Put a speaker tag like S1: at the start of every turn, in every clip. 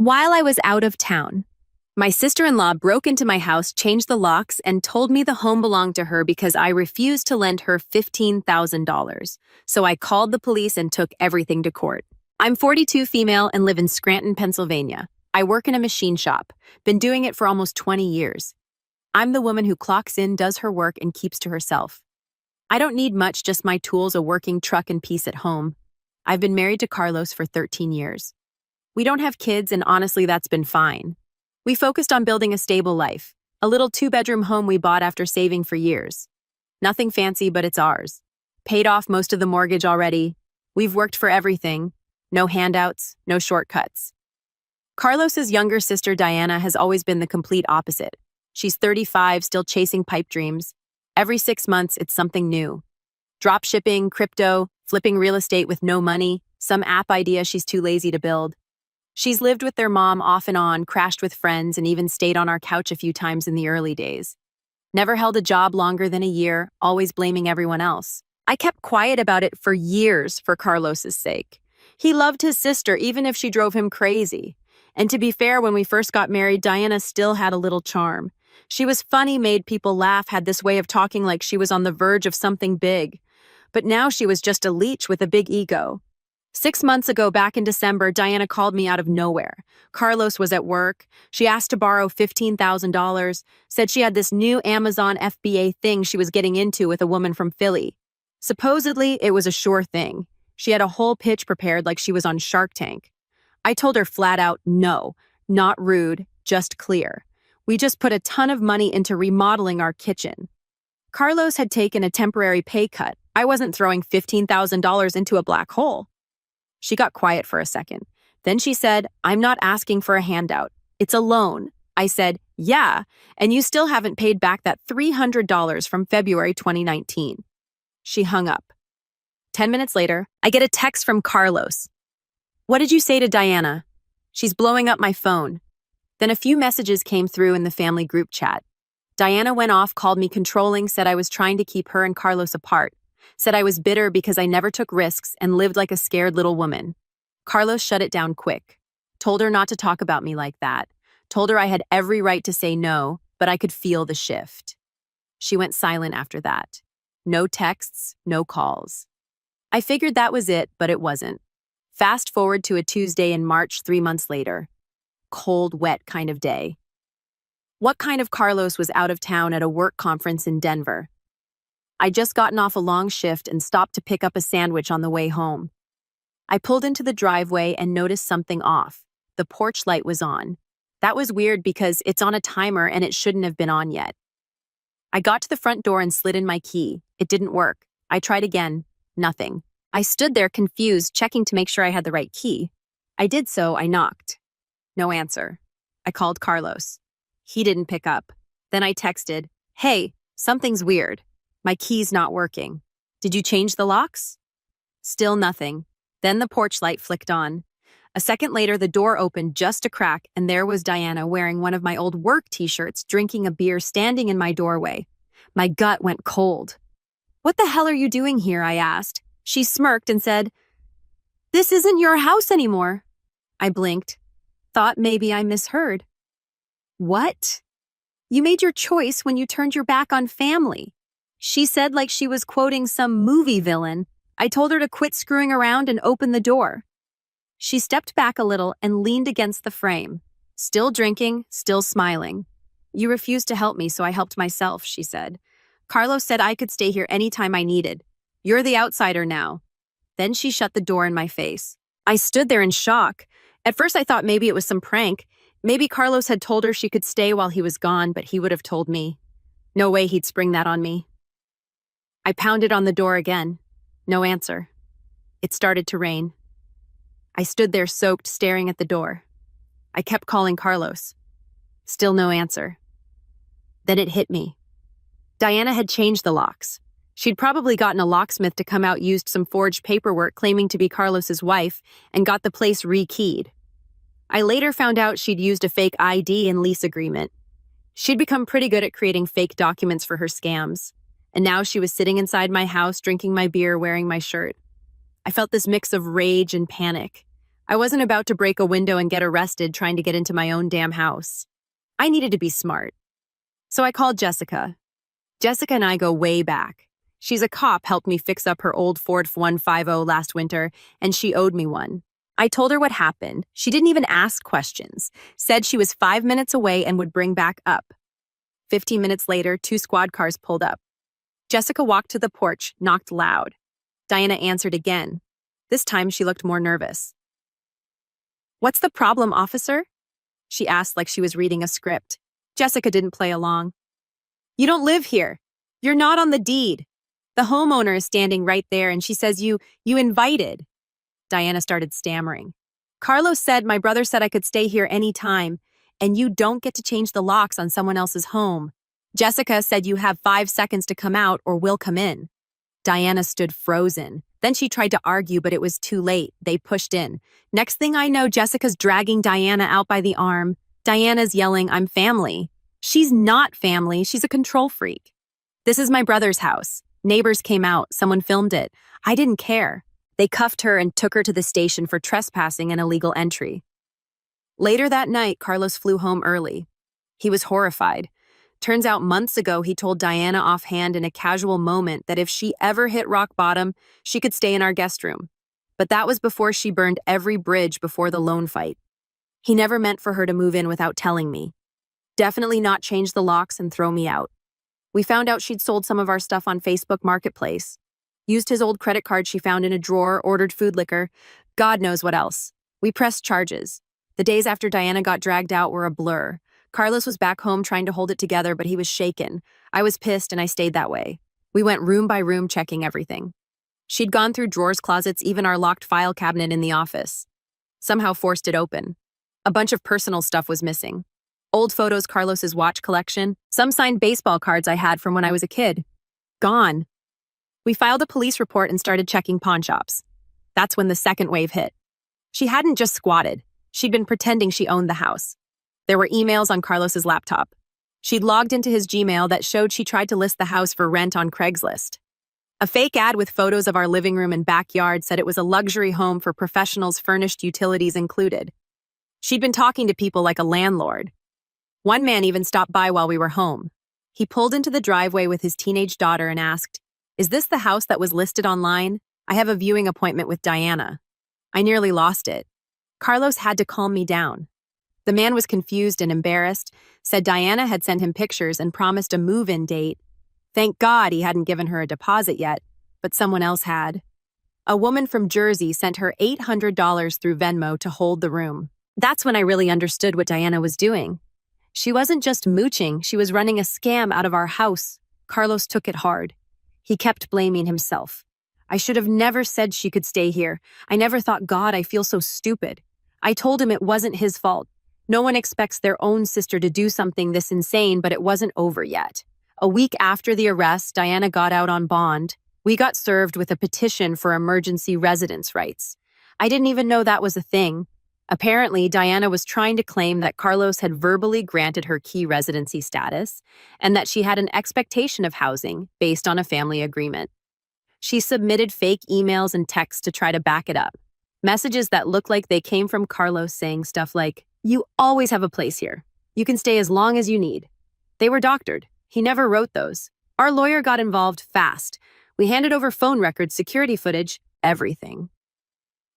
S1: While I was out of town, my sister-in-law broke into my house, changed the locks, and told me the home belonged to her because I refused to lend her $15,000. So I called the police and took everything to court. I'm 42, female, and live in Scranton, Pennsylvania. I work in a machine shop, been doing it for almost 20 years. I'm the woman who clocks in, does her work, and keeps to herself. I don't need much, just my tools, a working truck, and peace at home. I've been married to Carlos for 13 years. We don't have kids, and honestly, that's been fine. We focused on building a stable life, a little 2-bedroom home we bought after saving for years. Nothing fancy, but it's ours. Paid off most of the mortgage already. We've worked for everything. No handouts, no shortcuts. Carlos's younger sister, Diana, has always been the complete opposite. She's 35, still chasing pipe dreams. Every 6 months, it's something new. Drop shipping, crypto, flipping real estate with no money, some app idea she's too lazy to build. She's lived with their mom off and on, crashed with friends, and even stayed on our couch a few times in the early days. Never held a job longer than a year, always blaming everyone else. I kept quiet about it for years for Carlos's sake. He loved his sister even if she drove him crazy. And to be fair, when we first got married, Diana still had a little charm. She was funny, made people laugh, had this way of talking like she was on the verge of something big. But now she was just a leech with a big ego. 6 months ago, back in December, Diana called me out of nowhere. Carlos was at work. She asked to borrow $15,000, said she had this new Amazon FBA thing she was getting into with a woman from Philly. Supposedly, it was a sure thing. She had a whole pitch prepared like she was on Shark Tank. I told her flat out, no, not rude, just clear. We just put a ton of money into remodeling our kitchen. Carlos had taken a temporary pay cut. I wasn't throwing $15,000 into a black hole. She got quiet for a second. Then she said, I'm not asking for a handout. It's a loan. I said, yeah, and you still haven't paid back that $300 from February 2019. She hung up. 10 minutes later, I get a text from Carlos. What did you say to Diana? She's blowing up my phone. Then a few messages came through in the family group chat. Diana went off, called me controlling, said I was trying to keep her and Carlos apart. Said I was bitter because I never took risks and lived like a scared little woman. Carlos shut it down quick. Told her not to talk about me like that. Told her I had every right to say no, but I could feel the shift. She went silent after that. No texts, no calls. I figured that was it, but it wasn't. Fast forward to a Tuesday in March 3 months later. Cold, wet kind of day. What kind of Carlos was out of town at a work conference in Denver? I'd just gotten off a long shift and stopped to pick up a sandwich on the way home. I pulled into the driveway and noticed something off. The porch light was on. That was weird because it's on a timer and it shouldn't have been on yet. I got to the front door and slid in my key. It didn't work. I tried again. Nothing. I stood there confused, checking to make sure I had the right key. I did so. I knocked. No answer. I called Carlos. He didn't pick up. Then I texted, hey, something's weird. My key's not working. Did you change the locks? Still nothing. Then the porch light flicked on. A second later, the door opened just a crack, and there was Diana wearing one of my old work t-shirts, drinking a beer, standing in my doorway. My gut went cold. What the hell are you doing here? I asked. She smirked and said, this isn't your house anymore. I blinked. Thought maybe I misheard. What? You made your choice when you turned your back on family. She said like she was quoting some movie villain. I told her to quit screwing around and open the door. She stepped back a little and leaned against the frame. Still drinking, still smiling. You refused to help me, so I helped myself, she said. Carlos said I could stay here anytime I needed. You're the outsider now. Then she shut the door in my face. I stood there in shock. At first I thought maybe it was some prank. Maybe Carlos had told her she could stay while he was gone, but he would have told me. No way he'd spring that on me. I pounded on the door again. No answer. It started to rain. I stood there soaked, staring at the door. I kept calling Carlos. Still no answer. Then it hit me. Diana had changed the locks. She'd probably gotten a locksmith to come out, used some forged paperwork claiming to be Carlos's wife, and got the place rekeyed. I later found out she'd used a fake ID and lease agreement. She'd become pretty good at creating fake documents for her scams. And now she was sitting inside my house, drinking my beer, wearing my shirt. I felt this mix of rage and panic. I wasn't about to break a window and get arrested trying to get into my own damn house. I needed to be smart. So I called Jessica. Jessica and I go way back. She's a cop, helped me fix up her old Ford F-150 last winter, and she owed me one. I told her what happened. She didn't even ask questions, said she was 5 minutes away and would bring back up. 15 minutes later, 2 squad cars pulled up. Jessica walked to the porch, knocked loud. Diana answered again. This time she looked more nervous. "What's the problem, officer?" she asked like she was reading a script. Jessica didn't play along. "You don't live here. You're not on the deed. The homeowner is standing right there and she says you invited." Diana started stammering. "Carlos said my brother said I could stay here any time, and you don't get to change the locks on someone else's home. Jessica said you have 5 seconds to come out or we'll come in." Diana stood frozen. Then she tried to argue, but it was too late. They pushed in. Next thing I know, Jessica's dragging Diana out by the arm. Diana's yelling, "I'm family." She's not family. She's a control freak. "This is my brother's house. Neighbors came out. Someone filmed it. I didn't care." They cuffed her and took her to the station for trespassing and illegal entry. Later that night, Carlos flew home early. He was horrified. Turns out months ago, he told Diana offhand in a casual moment that if she ever hit rock bottom, she could stay in our guest room. But that was before she burned every bridge before the loan fight. He never meant for her to move in without telling me. Definitely not change the locks and throw me out. We found out she'd sold some of our stuff on Facebook Marketplace. Used his old credit card she found in a drawer, ordered food liquor. God knows what else. We pressed charges. The days after Diana got dragged out were a blur. Carlos was back home trying to hold it together, but he was shaken. I was pissed and I stayed that way. We went room by room checking everything. She'd gone through drawers, closets, even our locked file cabinet in the office. Somehow forced it open. A bunch of personal stuff was missing. Old photos, Carlos's watch collection, some signed baseball cards I had from when I was a kid. Gone. We filed a police report and started checking pawn shops. That's when the second wave hit. She hadn't just squatted. She'd been pretending she owned the house. There were emails on Carlos's laptop. She'd logged into his Gmail that showed she tried to list the house for rent on Craigslist. A fake ad with photos of our living room and backyard said it was a luxury home for professionals, furnished, utilities included. She'd been talking to people like a landlord. One man even stopped by while we were home. He pulled into the driveway with his teenage daughter and asked, "Is this the house that was listed online? I have a viewing appointment with Diana." I nearly lost it. Carlos had to calm me down. The man was confused and embarrassed, said Diana had sent him pictures and promised a move-in date. Thank God he hadn't given her a deposit yet, but someone else had. A woman from Jersey sent her $800 through Venmo to hold the room. That's when I really understood what Diana was doing. She wasn't just mooching, she was running a scam out of our house. Carlos took it hard. He kept blaming himself. I should have never said she could stay here. I never thought, God, I feel so stupid. I told him it wasn't his fault. No one expects their own sister to do something this insane, but it wasn't over yet. A week after the arrest, Diana got out on bond. We got served with a petition for emergency residence rights. I didn't even know that was a thing. Apparently, Diana was trying to claim that Carlos had verbally granted her key residency status and that she had an expectation of housing based on a family agreement. She submitted fake emails and texts to try to back it up. Messages that looked like they came from Carlos saying stuff like, "You always have a place here. You can stay as long as you need." They were doctored. He never wrote those. Our lawyer got involved fast. We handed over phone records, security footage, everything.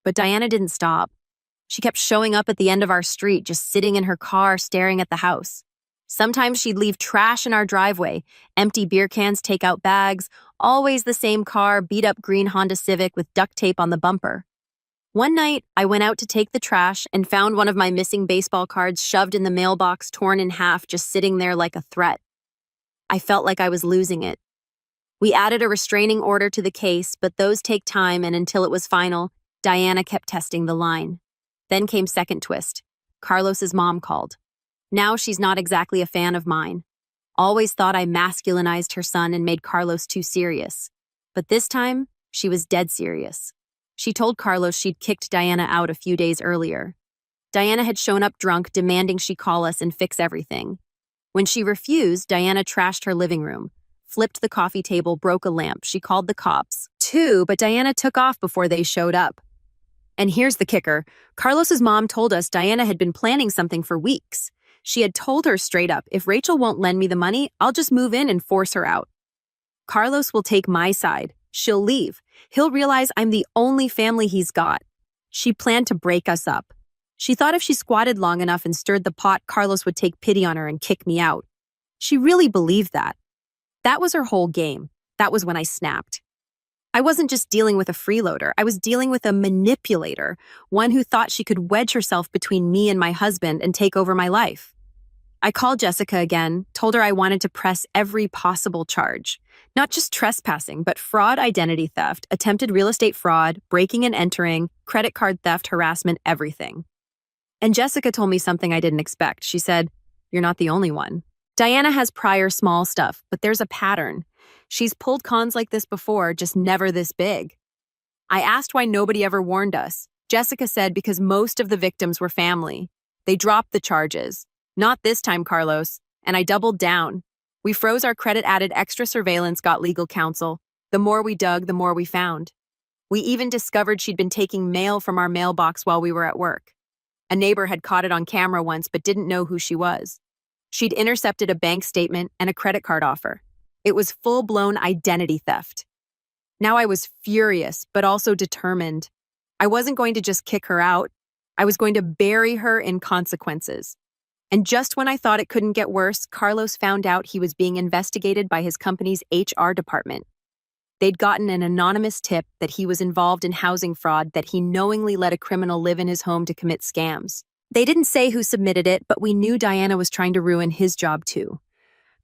S1: But Diana didn't stop. She kept showing up at the end of our street, just sitting in her car, staring at the house. Sometimes she'd leave trash in our driveway, empty beer cans, takeout bags, always the same car, beat-up green Honda Civic with duct tape on the bumper. One night, I went out to take the trash and found one of my missing baseball cards shoved in the mailbox, torn in half, just sitting there like a threat. I felt like I was losing it. We added a restraining order to the case, but those take time, and until it was final, Diana kept testing the line. Then came second twist. Carlos's mom called. Now she's not exactly a fan of mine. Always thought I masculinized her son and made Carlos too serious. But this time, she was dead serious. She told Carlos she'd kicked Diana out a few days earlier. Diana had shown up drunk, demanding she call us and fix everything. When she refused, Diana trashed her living room, flipped the coffee table, broke a lamp. She called the cops, too, but Diana took off before they showed up. And here's the kicker. Carlos's mom told us Diana had been planning something for weeks. She had told her straight up, if Rachel won't lend me the money, I'll just move in and force her out. Carlos will take my side. She'll leave. He'll realize I'm the only family he's got. She planned to break us up. She thought if she squatted long enough and stirred the pot, Carlos would take pity on her and kick me out. She really believed that. That was her whole game. That was when I snapped. I wasn't just dealing with a freeloader. I was dealing with a manipulator, one who thought she could wedge herself between me and my husband and take over my life. I called Jessica again, told her I wanted to press every possible charge. Not just trespassing, but fraud, identity theft, attempted real estate fraud, breaking and entering, credit card theft, harassment, everything. And Jessica told me something I didn't expect. She said, "You're not the only one. Diana has prior small stuff, but there's a pattern. She's pulled cons like this before, just never this big." I asked why nobody ever warned us. Jessica said because most of the victims were family. They dropped the charges. "Not this time, Carlos." And I doubled down. We froze our credit, added extra surveillance, got legal counsel. The more we dug, the more we found. We even discovered she'd been taking mail from our mailbox while we were at work. A neighbor had caught it on camera once but didn't know who she was. She'd intercepted a bank statement and a credit card offer. It was full-blown identity theft. Now I was furious, but also determined. I wasn't going to just kick her out. I was going to bury her in consequences. And just when I thought it couldn't get worse, Carlos found out he was being investigated by his company's HR department. They'd gotten an anonymous tip that he was involved in housing fraud, that he knowingly let a criminal live in his home to commit scams. They didn't say who submitted it, but we knew Diana was trying to ruin his job too.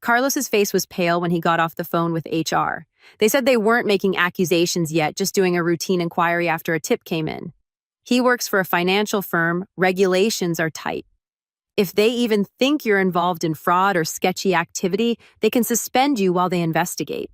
S1: Carlos's face was pale when he got off the phone with HR. They said they weren't making accusations yet, just doing a routine inquiry after a tip came in. He works for a financial firm. Regulations are tight. If they even think you're involved in fraud or sketchy activity, they can suspend you while they investigate.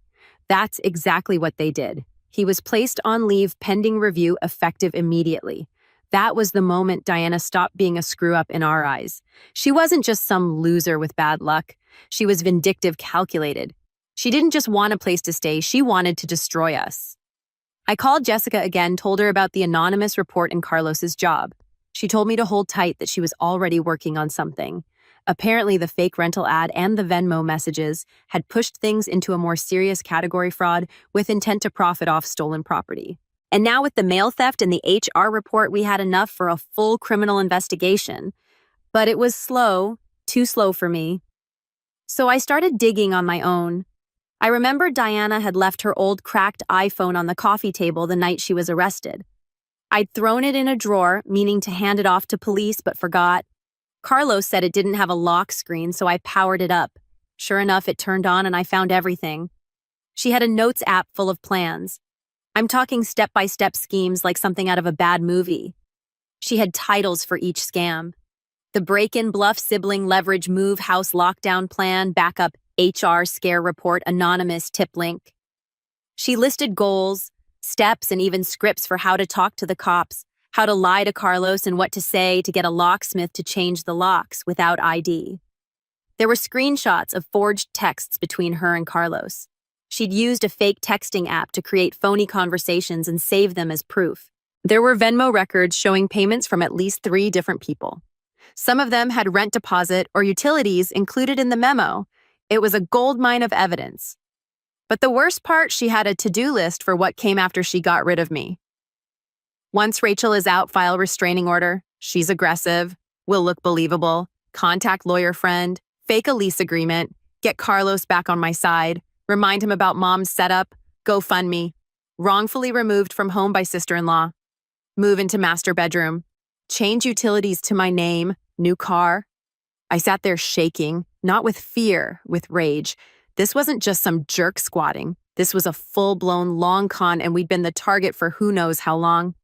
S1: That's exactly what they did. He was placed on leave pending review, effective immediately. That was the moment Diana stopped being a screw-up in our eyes. She wasn't just some loser with bad luck. She was vindictive, calculated. She didn't just want a place to stay, she wanted to destroy us. I called Jessica again, told her about the anonymous report in Carlos's job. She told me to hold tight, that she was already working on something. Apparently, the fake rental ad and the Venmo messages had pushed things into a more serious category, fraud with intent to profit off stolen property. And now with the mail theft and the HR report, we had enough for a full criminal investigation. But it was slow, too slow for me. So I started digging on my own. I remembered Diana had left her old cracked iPhone on the coffee table the night she was arrested. I'd thrown it in a drawer, meaning to hand it off to police, but forgot. Carlos said it didn't have a lock screen, so I powered it up. Sure enough, it turned on and I found everything. She had a notes app full of plans. I'm talking step-by-step schemes like something out of a bad movie. She had titles for each scam. The break-in, bluff, sibling, leverage, move, house lockdown plan, backup, HR scare report, anonymous tip link. She listed goals, steps, and even scripts for how to talk to the cops, how to lie to Carlos, and what to say to get a locksmith to change the locks without ID. There were screenshots of forged texts between her and Carlos. She'd used a fake texting app to create phony conversations and save them as proof. There were Venmo records showing payments from at least 3 different people. Some of them had rent deposit or utilities included in the memo. It was a goldmine of evidence. But the worst part, she had a to-do list for what came after she got rid of me. Once Rachel is out, file restraining order. She's aggressive, will look believable, contact lawyer friend, fake a lease agreement, get Carlos back on my side, remind him about mom's setup, GoFundMe, wrongfully removed from home by sister-in-law, move into master bedroom, change utilities to my name, new car. I sat there shaking, not with fear, with rage. This wasn't just some jerk squatting. This was a full-blown long con, and we'd been the target for who knows how long.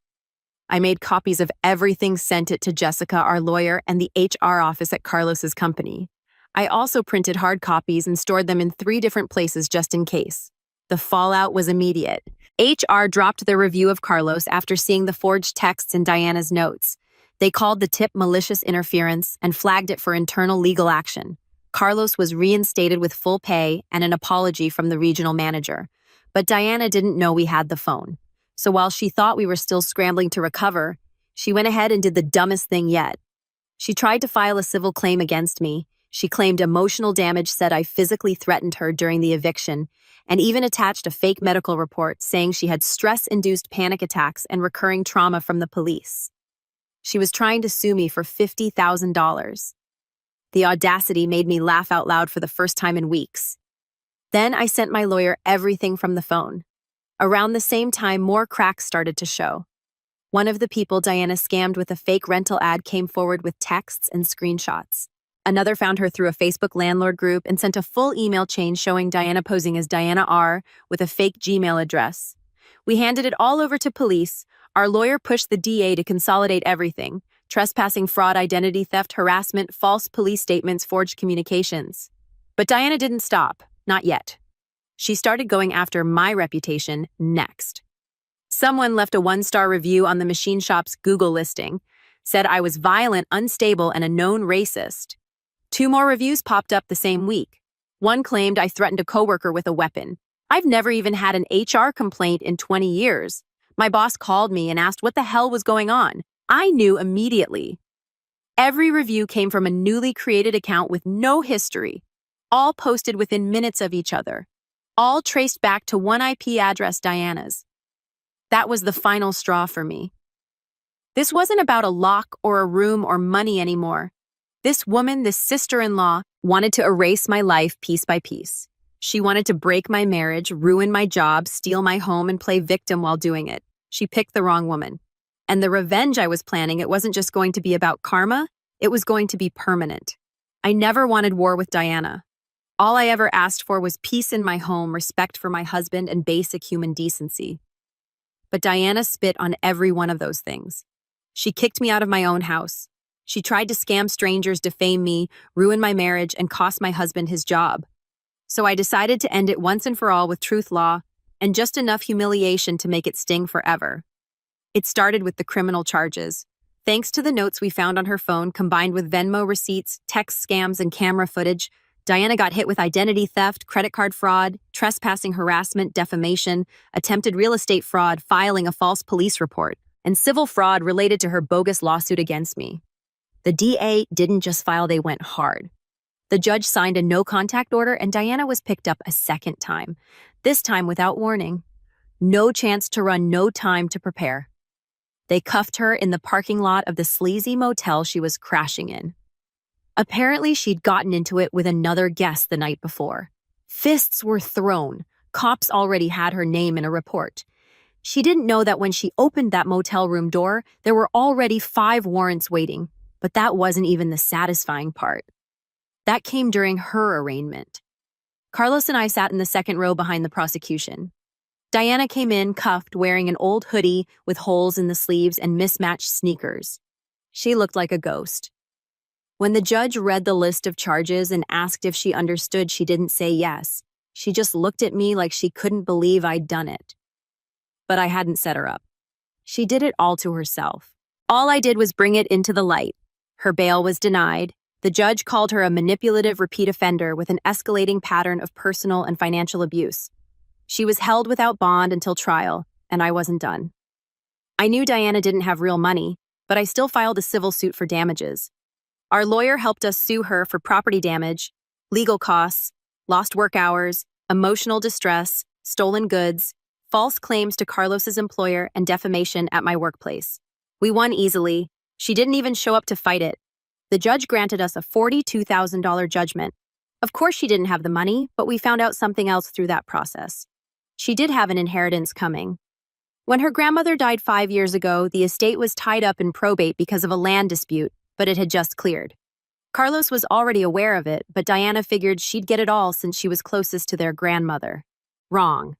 S1: I made copies of everything, sent it to Jessica, our lawyer, and the HR office at Carlos's company. I also printed hard copies and stored them in 3 different places just in case. The fallout was immediate. HR dropped their review of Carlos after seeing the forged texts in Diana's notes. They called the tip malicious interference and flagged it for internal legal action. Carlos was reinstated with full pay and an apology from the regional manager. But Diana didn't know we had the phone. So while she thought we were still scrambling to recover, She went ahead and did the dumbest thing yet. She tried to file a civil claim against me. She claimed emotional damage, said I physically threatened her during the eviction, and even attached a fake medical report saying she had stress-induced panic attacks and recurring trauma from the police. She was trying to sue me for $50,000. The audacity made me laugh out loud for the first time in weeks. Then I sent my lawyer everything from the phone. Around the same time, more cracks started to show. One of the people Diana scammed with a fake rental ad came forward with texts and screenshots. Another found her through a Facebook landlord group and sent a full email chain showing Diana posing as Diana R. with a fake Gmail address. We handed it all over to police. Our lawyer pushed the DA to consolidate everything: trespassing, fraud, identity theft, harassment, false police statements, forged communications. But Diana didn't stop, not yet. She started going after my reputation next. Someone left a 1-star review on the machine shop's Google listing, said I was violent, unstable, and a known racist. 2 more reviews popped up the same week. One claimed I threatened a coworker with a weapon. I've never even had an HR complaint in 20 years. My boss called me and asked what the hell was going on. I knew immediately. Every review came from a newly created account with no history, all posted within minutes of each other, all traced back to one IP address, Diana's. That was the final straw for me. This wasn't about a lock or a room or money anymore. This woman, this sister-in-law, wanted to erase my life piece by piece. She wanted to break my marriage, ruin my job, steal my home, and play victim while doing it. She picked the wrong woman. And the revenge I was planning, it wasn't just going to be about karma, it was going to be permanent. I never wanted war with Diana. All I ever asked for was peace in my home, respect for my husband, and basic human decency. But Diana spit on every one of those things. She kicked me out of my own house. She tried to scam strangers, defame me, ruin my marriage, and cost my husband his job. So I decided to end it once and for all with truth law and just enough humiliation to make it sting forever. It started with the criminal charges. Thanks to the notes we found on her phone, combined with Venmo receipts, text scams, and camera footage, Diana got hit with identity theft, credit card fraud, trespassing, harassment, defamation, attempted real estate fraud, filing a false police report, and civil fraud related to her bogus lawsuit against me. The DA didn't just file, they went hard. The judge signed a no-contact order, and Diana was picked up a second time, this time without warning. No chance to run, no time to prepare. They cuffed her in the parking lot of the sleazy motel she was crashing in. Apparently, she'd gotten into it with another guest the night before. Fists were thrown. Cops already had her name in a report. She didn't know that when she opened that motel room door, there were already 5 warrants waiting. But that wasn't even the satisfying part. That came during her arraignment. Carlos and I sat in the second row behind the prosecution. Diana came in cuffed, wearing an old hoodie with holes in the sleeves and mismatched sneakers. She looked like a ghost. When the judge read the list of charges and asked if she understood, she didn't say yes. She just looked at me like she couldn't believe I'd done it. But I hadn't set her up. She did it all to herself. All I did was bring it into the light. Her bail was denied. The judge called her a manipulative repeat offender with an escalating pattern of personal and financial abuse. She was held without bond until trial, and I wasn't done. I knew Diana didn't have real money, but I still filed a civil suit for damages. Our lawyer helped us sue her for property damage, legal costs, lost work hours, emotional distress, stolen goods, false claims to Carlos's employer, and defamation at my workplace. We won easily. She didn't even show up to fight it. The judge granted us a $42,000 judgment. Of course she didn't have the money, but we found out something else through that process. She did have an inheritance coming. When her grandmother died 5 years ago, the estate was tied up in probate because of a land dispute, but it had just cleared. Carlos was already aware of it, but Diana figured she'd get it all since she was closest to their grandmother. Wrong.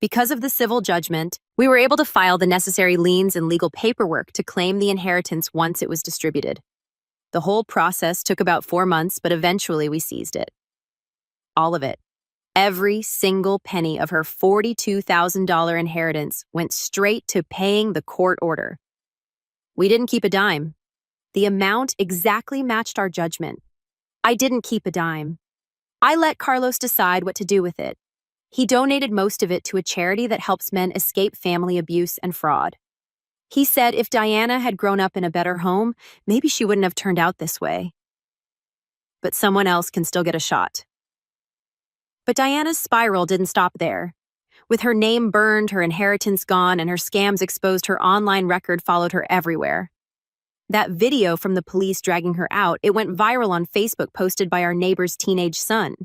S1: Because of the civil judgment, we were able to file the necessary liens and legal paperwork to claim the inheritance once it was distributed. The whole process took about 4 months, but eventually we seized it. All of it. Every single penny of her $42,000 inheritance went straight to paying the court order. We didn't keep a dime. The amount exactly matched our judgment. I didn't keep a dime. I let Carlos decide what to do with it. He donated most of it to a charity that helps men escape family abuse and fraud. He said if Diana had grown up in a better home, maybe she wouldn't have turned out this way. But someone else can still get a shot. But Diana's spiral didn't stop there. With her name burned, her inheritance gone, and her scams exposed, her online record followed her everywhere. That video from the police dragging her out, it went viral on Facebook, posted by our neighbor's teenage son.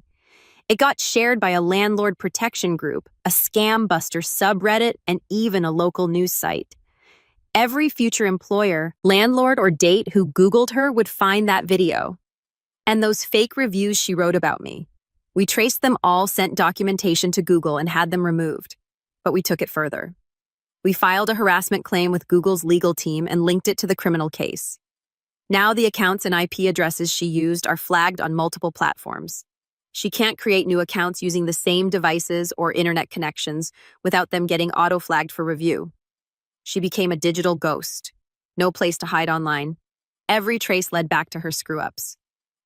S1: It got shared by a landlord protection group, a scam buster subreddit, and even a local news site. Every future employer, landlord, or date who Googled her would find that video. And those fake reviews she wrote about me. We traced them all, sent documentation to Google, and had them removed. But we took it further. We filed a harassment claim with Google's legal team and linked it to the criminal case. Now the accounts and IP addresses she used are flagged on multiple platforms. She can't create new accounts using the same devices or internet connections without them getting auto-flagged for review. She became a digital ghost. No place to hide online. Every trace led back to her screw-ups.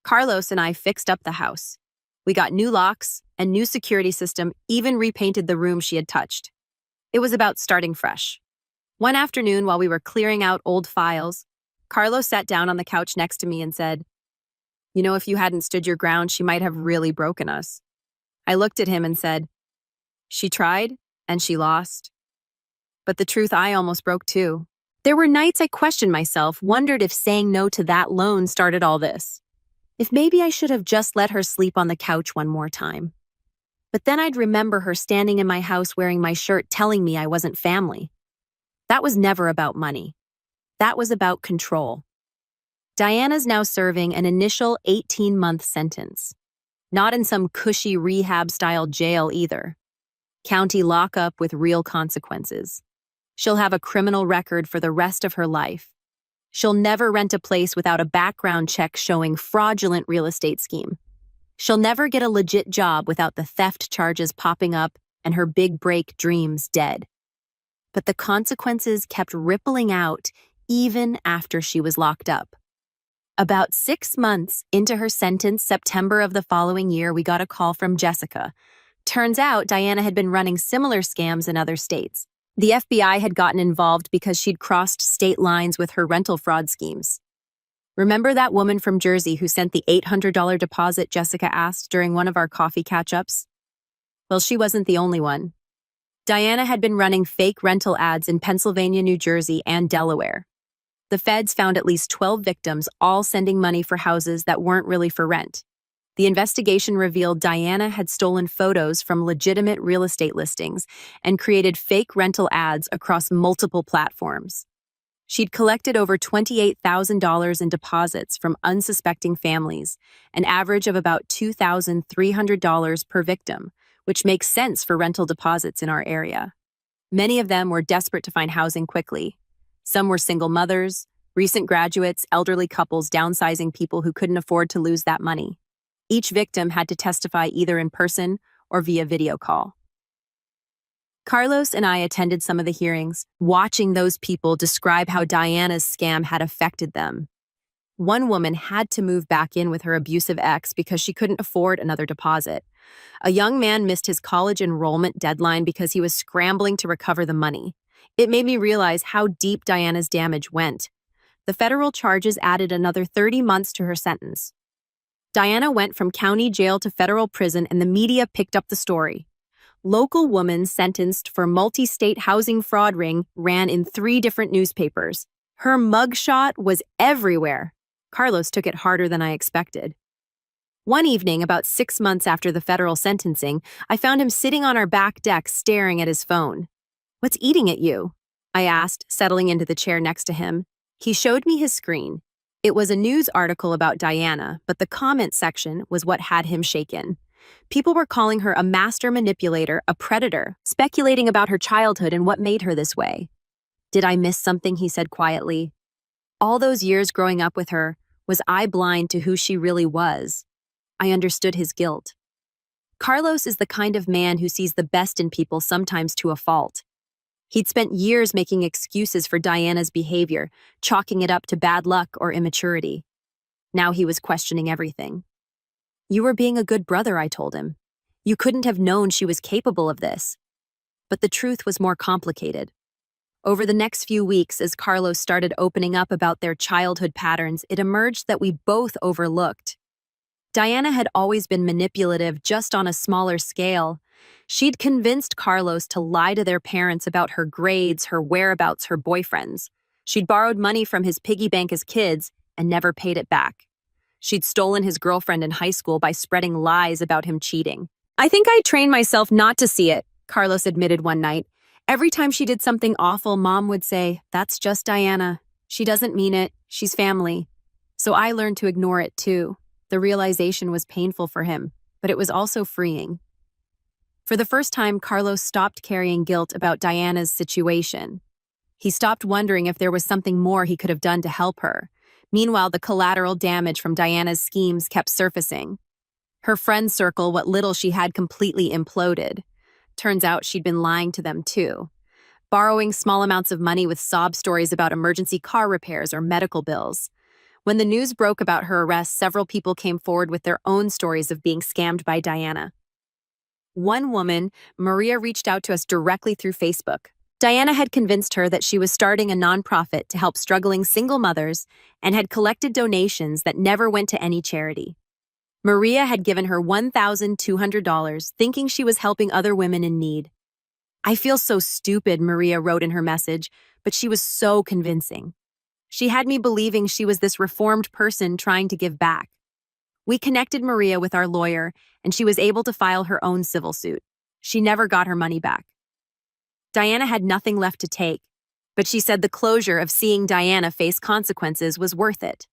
S1: Carlos and I fixed up the house. We got new locks and new security system, even repainted the room she had touched. It was about starting fresh. One afternoon, while we were clearing out old files, Carlos sat down on the couch next to me and said, "You know, if you hadn't stood your ground, she might have really broken us." I looked at him and said, "She tried, and she lost." But the truth, I almost broke too. There were nights I questioned myself, wondered if saying no to that loan started all this. If maybe I should have just let her sleep on the couch one more time. But then I'd remember her standing in my house wearing my shirt, telling me I wasn't family. That was never about money. That was about control. Diana's now serving an initial 18-month sentence. Not in some cushy rehab-style jail either. County lockup with real consequences. She'll have a criminal record for the rest of her life. She'll never rent a place without a background check showing fraudulent real estate scheme. She'll never get a legit job without the theft charges popping up and her big break dreams dead. But the consequences kept rippling out even after she was locked up. About 6 months into her sentence, September of the following year, we got a call from Jessica. Turns out Diana had been running similar scams in other states. The FBI had gotten involved because she'd crossed state lines with her rental fraud schemes. Remember that woman from Jersey who sent the $800 deposit Jessica asked during one of our coffee catch-ups? Well, she wasn't the only one. Diana had been running fake rental ads in Pennsylvania, New Jersey, and Delaware. The feds found at least 12 victims, all sending money for houses that weren't really for rent. The investigation revealed Diana had stolen photos from legitimate real estate listings and created fake rental ads across multiple platforms. She'd collected over $28,000 in deposits from unsuspecting families, an average of about $2,300 per victim, which makes sense for rental deposits in our area. Many of them were desperate to find housing quickly. Some were single mothers, recent graduates, elderly couples downsizing, people who couldn't afford to lose that money. Each victim had to testify either in person or via video call. Carlos and I attended some of the hearings, watching those people describe how Diana's scam had affected them. One woman had to move back in with her abusive ex because she couldn't afford another deposit. A young man missed his college enrollment deadline because he was scrambling to recover the money. It made me realize how deep Diana's damage went. The federal charges added another 30 months to her sentence. Diana went from county jail to federal prison, and the media picked up the story. Local woman sentenced for multi-state housing fraud ring ran in 3 different newspapers. Her mugshot was everywhere. Carlos took it harder than I expected. One evening, about 6 months after the federal sentencing, I found him sitting on our back deck staring at his phone. "What's eating at you?" I asked, settling into the chair next to him. He showed me his screen. It was a news article about Diana, but the comment section was what had him shaken. People were calling her a master manipulator, a predator, speculating about her childhood and what made her this way. "Did I miss something?" he said quietly. All those years growing up with her, was I blind to who she really was? I understood his guilt. Carlos is the kind of man who sees the best in people, sometimes to a fault. He'd spent years making excuses for Diana's behavior, chalking it up to bad luck or immaturity. Now he was questioning everything. "You were being a good brother," I told him. "You couldn't have known she was capable of this." But the truth was more complicated. Over the next few weeks, as Carlos started opening up about their childhood patterns, it emerged that we both overlooked. Diana had always been manipulative, just on a smaller scale. She'd convinced Carlos to lie to their parents about her grades, her whereabouts, her boyfriends. She'd borrowed money from his piggy bank as kids and never paid it back. She'd stolen his girlfriend in high school by spreading lies about him cheating. "I think I trained myself not to see it," Carlos admitted one night. "Every time she did something awful, Mom would say, 'That's just Diana. She doesn't mean it. She's family.' So I learned to ignore it too." The realization was painful for him, but it was also freeing. For the first time, Carlos stopped carrying guilt about Diana's situation. He stopped wondering if there was something more he could have done to help her. Meanwhile, the collateral damage from Diana's schemes kept surfacing. Her friend circle, what little she had, completely imploded. Turns out she'd been lying to them too, borrowing small amounts of money with sob stories about emergency car repairs or medical bills. When the news broke about her arrest, several people came forward with their own stories of being scammed by Diana. One woman, Maria, reached out to us directly through Facebook. Diana had convinced her that she was starting a nonprofit to help struggling single mothers and had collected donations that never went to any charity. Maria had given her $1,200, thinking she was helping other women in need. "I feel so stupid," Maria wrote in her message, but she was so convincing. She had me believing she was this reformed person trying to give back. We connected Maria with our lawyer, and she was able to file her own civil suit. She never got her money back. Diana had nothing left to take, but she said the closure of seeing Diana face consequences was worth it.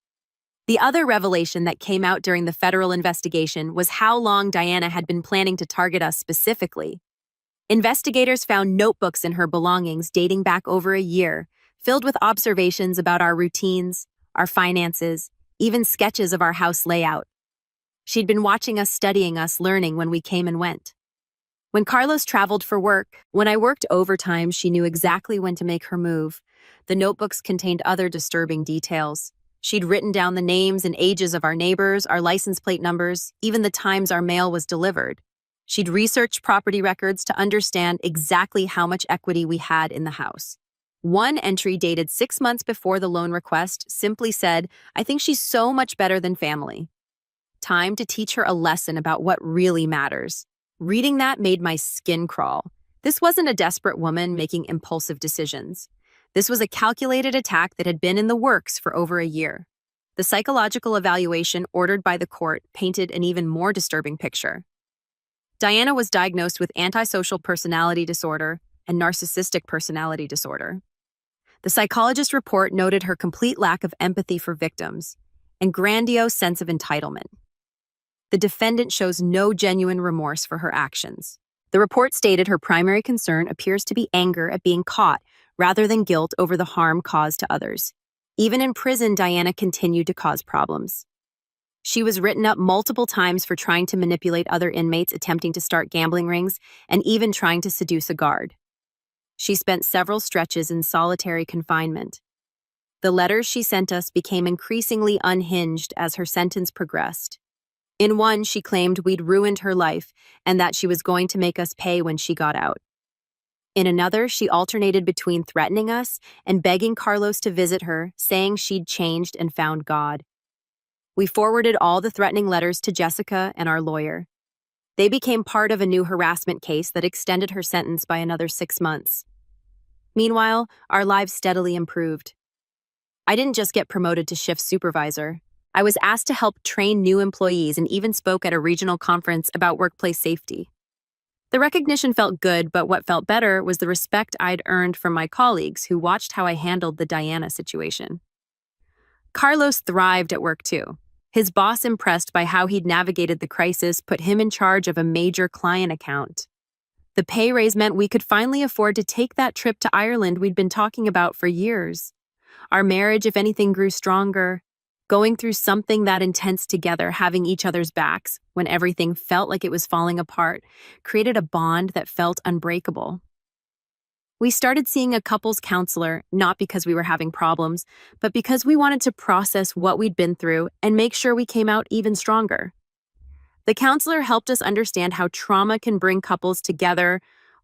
S1: The other revelation that came out during the federal investigation was how long Diana had been planning to target us specifically. Investigators found notebooks in her belongings dating back over a year, filled with observations about our routines, our finances, even sketches of our house layout. She'd been watching us, studying us, learning when we came and went. When Carlos traveled for work, when I worked overtime, she knew exactly when to make her move. The notebooks contained other disturbing details. She'd written down the names and ages of our neighbors, our license plate numbers, even the times our mail was delivered. She'd researched property records to understand exactly how much equity we had in the house. One entry dated 6 months before the loan request simply said, "I think she's so much better than family." Time to teach her a lesson about what really matters. Reading that made my skin crawl. This wasn't a desperate woman making impulsive decisions. This was a calculated attack that had been in the works for over a year. The psychological evaluation ordered by the court painted an even more disturbing picture. Diana was diagnosed with antisocial personality disorder and narcissistic personality disorder. The psychologist report noted her complete lack of empathy for victims and grandiose sense of entitlement. The defendant shows no genuine remorse for her actions. The report stated her primary concern appears to be anger at being caught rather than guilt over the harm caused to others. Even in prison, Diana continued to cause problems. She was written up multiple times for trying to manipulate other inmates, attempting to start gambling rings, and even trying to seduce a guard. She spent several stretches in solitary confinement. The letters she sent us became increasingly unhinged as her sentence progressed. In one, she claimed we'd ruined her life and that she was going to make us pay when she got out. In another, she alternated between threatening us and begging Carlos to visit her, saying she'd changed and found God. We forwarded all the threatening letters to Jessica and our lawyer. They became part of a new harassment case that extended her sentence by another 6 months. Meanwhile, our lives steadily improved. I didn't just get promoted to shift supervisor. I was asked to help train new employees and even spoke at a regional conference about workplace safety. The recognition felt good, but what felt better was the respect I'd earned from my colleagues who watched how I handled the Diana situation. Carlos thrived at work too. His boss, impressed by how he'd navigated the crisis, put him in charge of a major client account. The pay raise meant we could finally afford to take that trip to Ireland we'd been talking about for years. Our marriage, if anything, grew stronger. Going through something that intense together, having each other's backs when everything felt like it was falling apart, created a bond that felt unbreakable. We started seeing a couples counselor, not because we were having problems, but because we wanted to process what we'd been through and make sure we came out even stronger. The counselor helped us understand how trauma can bring couples together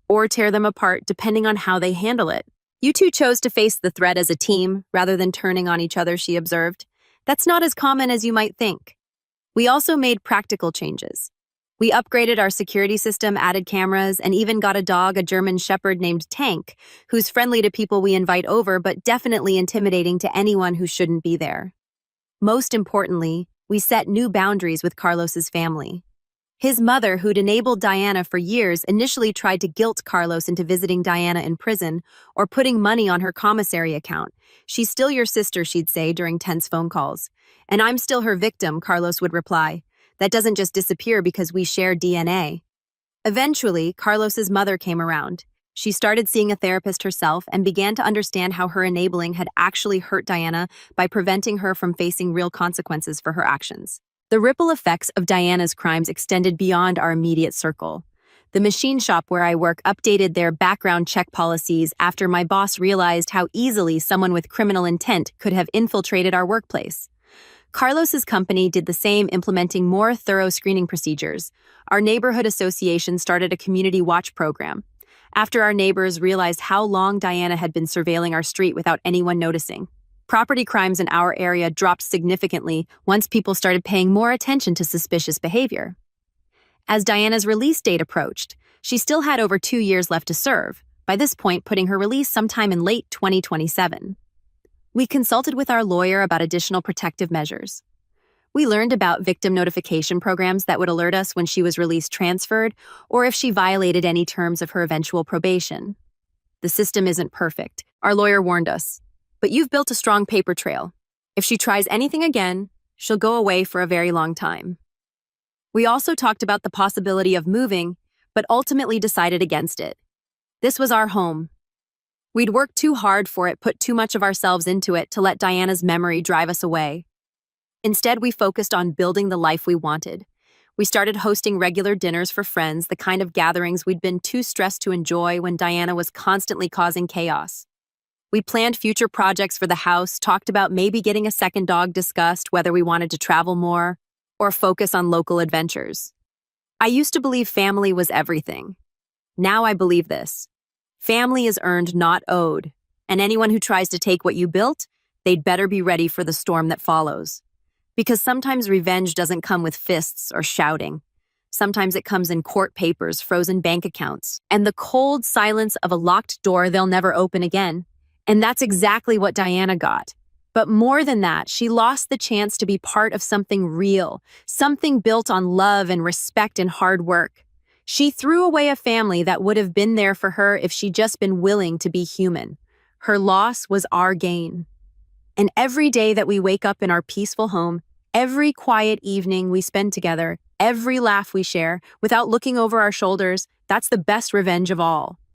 S1: or tear them apart depending on how they handle it. You two chose to face the threat as a team rather than turning on each other, she observed. That's not as common as you might think. We also made practical changes. We upgraded our security system, added cameras, and even got a dog, a German Shepherd named Tank, who's friendly to people we invite over but definitely intimidating to anyone who shouldn't be there. Most importantly, we set new boundaries with Carlos's family. His mother, who'd enabled Diana for years, initially tried to guilt Carlos into visiting Diana in prison or putting money on her commissary account. She's still your sister, she'd say during tense phone calls. And I'm still her victim, Carlos would reply. That doesn't just disappear because we share DNA. Eventually, Carlos's mother came around. She started seeing a therapist herself and began to understand how her enabling had actually hurt Diana by preventing her from facing real consequences for her actions. The ripple effects of Diana's crimes extended beyond our immediate circle. The machine shop where I work updated their background check policies after my boss realized how easily someone with criminal intent could have infiltrated our workplace. Carlos's company did the same, implementing more thorough screening procedures. Our neighborhood association started a community watch program. After our neighbors realized how long Diana had been surveilling our street without anyone noticing, property crimes in our area dropped significantly once people started paying more attention to suspicious behavior. As Diana's release date approached, she still had over 2 years left to serve, by this point putting her release sometime in late 2027. We consulted with our lawyer about additional protective measures. We learned about victim notification programs that would alert us when she was released transferred or if she violated any terms of her eventual probation. The system isn't perfect, our lawyer warned us, but you've built a strong paper trail. If she tries anything again, she'll go away for a very long time. We also talked about the possibility of moving, but ultimately decided against it. This was our home. We'd worked too hard for it, put too much of ourselves into it to let Diana's memory drive us away. Instead, we focused on building the life we wanted. We started hosting regular dinners for friends, the kind of gatherings we'd been too stressed to enjoy when Diana was constantly causing chaos. We planned future projects for the house, talked about maybe getting a second dog, discussed whether we wanted to travel more or focus on local adventures. I used to believe family was everything. Now I believe this. Family is earned, not owed, and anyone who tries to take what you built, they'd better be ready for the storm that follows. Because sometimes revenge doesn't come with fists or shouting. Sometimes it comes in court papers, frozen bank accounts, and the cold silence of a locked door they'll never open again. And that's exactly what Diana got. But more than that, she lost the chance to be part of something real, something built on love and respect and hard work. She threw away a family that would have been there for her if she'd just been willing to be human. Her loss was our gain. And every day that we wake up in our peaceful home, every quiet evening we spend together, every laugh we share, without looking over our shoulders, that's the best revenge of all.